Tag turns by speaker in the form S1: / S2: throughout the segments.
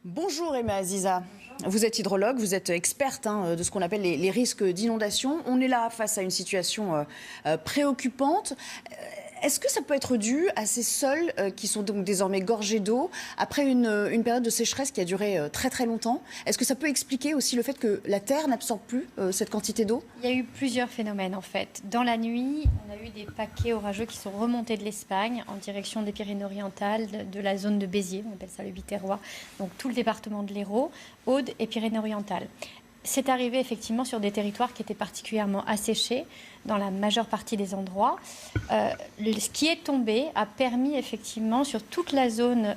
S1: Bonjour Emma Aziza, vous êtes hydrologue, vous êtes experte de ce qu'on appelle les risques d'inondation. On est là face à une situation préoccupante. Est-ce que ça peut être dû à ces sols qui sont donc désormais gorgés d'eau après une période de sécheresse qui a duré très très longtemps? Est-ce que ça peut expliquer aussi le fait que la terre n'absorbe plus cette quantité d'eau?
S2: Il y a eu plusieurs phénomènes en fait. Dans la nuit, on a eu des paquets orageux qui sont remontés de l'Espagne en direction des Pyrénées-Orientales, de la zone de Béziers, on appelle ça le Biterrois, donc tout le département de l'Hérault, Aude et Pyrénées-Orientales. C'est arrivé effectivement sur des territoires qui étaient particulièrement asséchés dans la majeure partie des endroits. Ce qui est tombé a permis effectivement sur toute la zone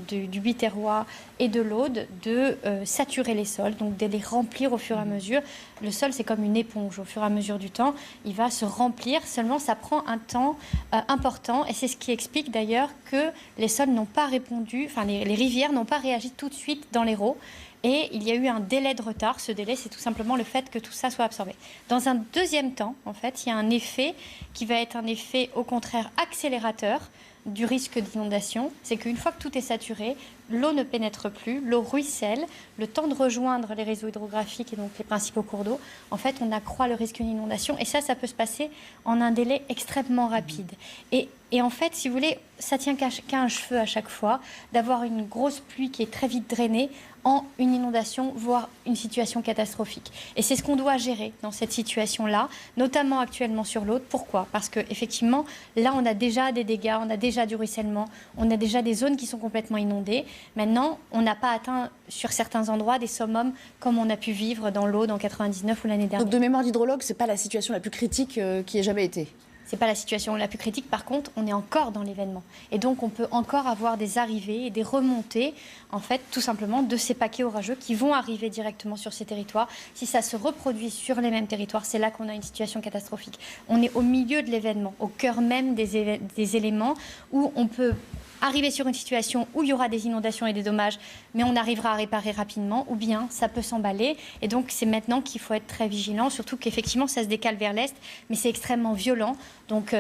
S2: du Biterrois et de l'Aude de saturer les sols, donc de les remplir au fur et à mesure. Le sol, c'est comme une éponge. Au fur et à mesure du temps, il va se remplir. Seulement, ça prend un temps important. Et c'est ce qui explique d'ailleurs que les sols n'ont pas répondu, enfin les rivières n'ont pas réagi tout de suite dans l'Hérault. Et il y a eu un délai de retard. Ce délai, c'est tout simplement le fait que tout ça soit absorbé. Dans un deuxième temps, en fait, il y a un effet qui va être un effet, au contraire, accélérateur du risque d'inondation. C'est qu'une fois que tout est saturé, l'eau ne pénètre plus, l'eau ruisselle. Le temps de rejoindre les réseaux hydrographiques et donc les principaux cours d'eau, en fait, on accroît le risque d'inondation. Et ça peut se passer en un délai extrêmement rapide. Et en fait, si vous voulez, ça tient qu'à un cheveu à chaque fois d'avoir une grosse pluie qui est très vite drainée en une inondation, voire une situation catastrophique. Et c'est ce qu'on doit gérer dans cette situation-là, notamment actuellement sur l'Aude. Pourquoi? Parce qu'effectivement, là, on a déjà des dégâts, on a déjà du ruissellement, on a déjà des zones qui sont complètement inondées. Maintenant, on n'a pas atteint sur certains endroits des summums comme on a pu vivre dans l'Aude en 99 ou l'année dernière.
S1: Donc de mémoire d'hydrologue, c'est pas la situation la plus critique qui ait jamais été?
S2: C'est pas la situation la plus critique. Par contre, on est encore dans l'événement. Et donc, on peut encore avoir des arrivées et des remontées, en fait, tout simplement, de ces paquets orageux qui vont arriver directement sur ces territoires. Si ça se reproduit sur les mêmes territoires, c'est là qu'on a une situation catastrophique. On est au milieu de l'événement, au cœur même des éléments où on peut arriver sur une situation où il y aura des inondations et des dommages, mais on arrivera à réparer rapidement, ou bien ça peut s'emballer. Et donc, c'est maintenant qu'il faut être très vigilant, surtout qu'effectivement, ça se décale vers l'est, mais c'est extrêmement violent. Donc,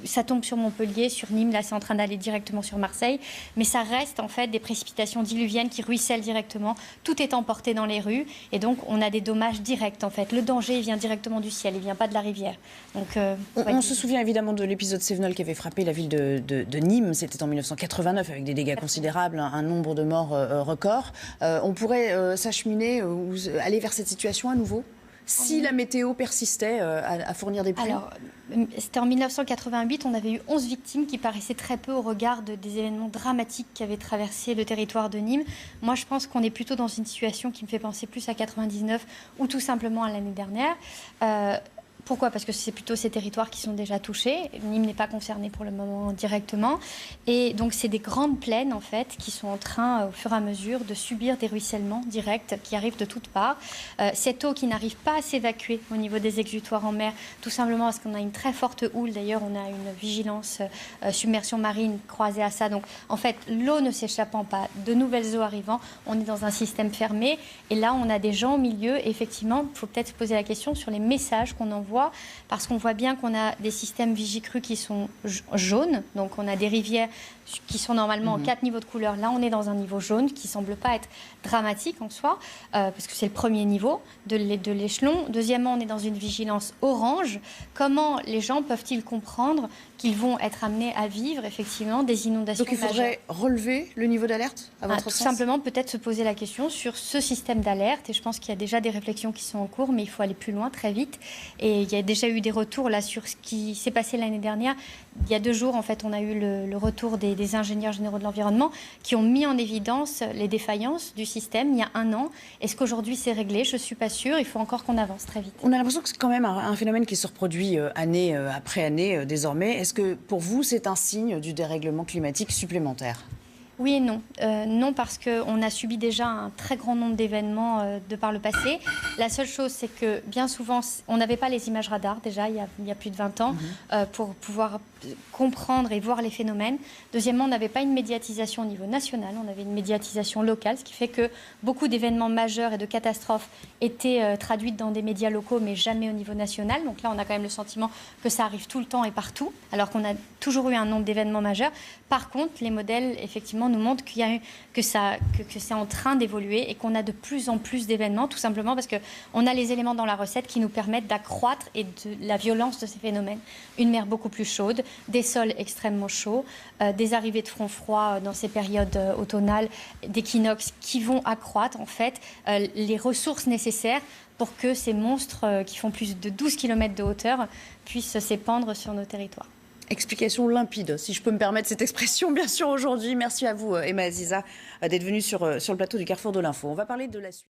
S2: ça tombe sur Montpellier, sur Nîmes, là, c'est en train d'aller directement sur Marseille. Mais ça reste, en fait, des précipitations diluviennes qui ruissellent directement. Tout est emporté dans les rues. Et donc, on a des dommages directs, en fait. Le danger, il vient directement du ciel, il ne vient pas de la rivière. Donc,
S1: on se souvient évidemment de l'épisode Cévenol qui avait frappé la ville de Nîmes. C'était en 1989 avec des dégâts considérables, un nombre de morts record. On pourrait s'acheminer ou aller vers cette situation à nouveau si la météo persistait à fournir des pluies?
S2: Alors, c'était en 1988, on avait eu 11 victimes qui paraissaient très peu au regard des événements dramatiques qui avaient traversé le territoire de Nîmes. Moi, je pense qu'on est plutôt dans une situation qui me fait penser plus à 99 ou tout simplement à l'année dernière. Pourquoi? Parce que c'est plutôt ces territoires qui sont déjà touchés. Nîmes n'est pas concerné pour le moment directement. Et donc, c'est des grandes plaines, en fait, qui sont en train, au fur et à mesure, de subir des ruissellements directs qui arrivent de toutes parts. Cette eau qui n'arrive pas à s'évacuer au niveau des exutoires en mer, tout simplement parce qu'on a une très forte houle. D'ailleurs, on a une vigilance submersion marine croisée à ça. Donc, en fait, l'eau ne s'échappant pas, de nouvelles eaux arrivant, on est dans un système fermé. Et là, on a des gens au milieu. Et effectivement, il faut peut-être se poser la question sur les messages qu'on envoie, parce qu'on voit bien qu'on a des systèmes Vigicru qui sont jaunes, donc on a des rivières qui sont normalement en 4 niveaux de couleur. Là, on est dans un niveau jaune qui ne semble pas être dramatique en soi, parce que c'est le premier niveau de l'échelon. Deuxièmement, on est dans une vigilance orange. Comment les gens peuvent-ils comprendre qu'ils vont être amenés à vivre effectivement des inondations majeures?
S1: Donc il faudrait relever le niveau d'alerte à votre
S2: sens?
S1: Tout
S2: simplement peut-être se poser la question sur ce système d'alerte. Et je pense qu'il y a déjà des réflexions qui sont en cours, mais il faut aller plus loin très vite. Et il y a déjà eu des retours là sur ce qui s'est passé l'année dernière. Il y a 2 jours, en fait, on a eu le retour des ingénieurs généraux de l'environnement qui ont mis en évidence les défaillances du système il y a 1 an. Est-ce qu'aujourd'hui c'est réglé? Je ne suis pas sûre. Il faut encore qu'on avance très vite.
S1: On a l'impression que c'est quand même un phénomène qui se reproduit année après année désormais. Est-ce que pour vous, c'est un signe du dérèglement climatique supplémentaire?
S2: Oui et non. Non, parce qu'on a subi déjà un très grand nombre d'événements de par le passé. La seule chose, c'est que bien souvent, on n'avait pas les images radars déjà il y a plus de 20 ans pour pouvoir comprendre et voir les phénomènes. Deuxièmement, on n'avait pas une médiatisation au niveau national, on avait une médiatisation locale, ce qui fait que beaucoup d'événements majeurs et de catastrophes étaient traduits dans des médias locaux, mais jamais au niveau national. Donc là, on a quand même le sentiment que ça arrive tout le temps et partout, alors qu'on a toujours eu un nombre d'événements majeurs. Par contre, les modèles, effectivement, éléments nous montrent que c'est en train d'évoluer et qu'on a de plus en plus d'événements, tout simplement parce qu'on a les éléments dans la recette qui nous permettent d'accroître la violence de ces phénomènes. Une mer beaucoup plus chaude, des sols extrêmement chauds, des arrivées de front froid dans ces périodes automnales, d'équinoxes qui vont accroître en fait les ressources nécessaires pour que ces monstres qui font plus de 12 km de hauteur puissent s'épandre sur nos territoires.
S1: Explication limpide, si je peux me permettre cette expression, bien sûr, aujourd'hui. Merci à vous, Emma Aziza, d'être venue sur le plateau du Carrefour de l'Info. On va parler de la suite.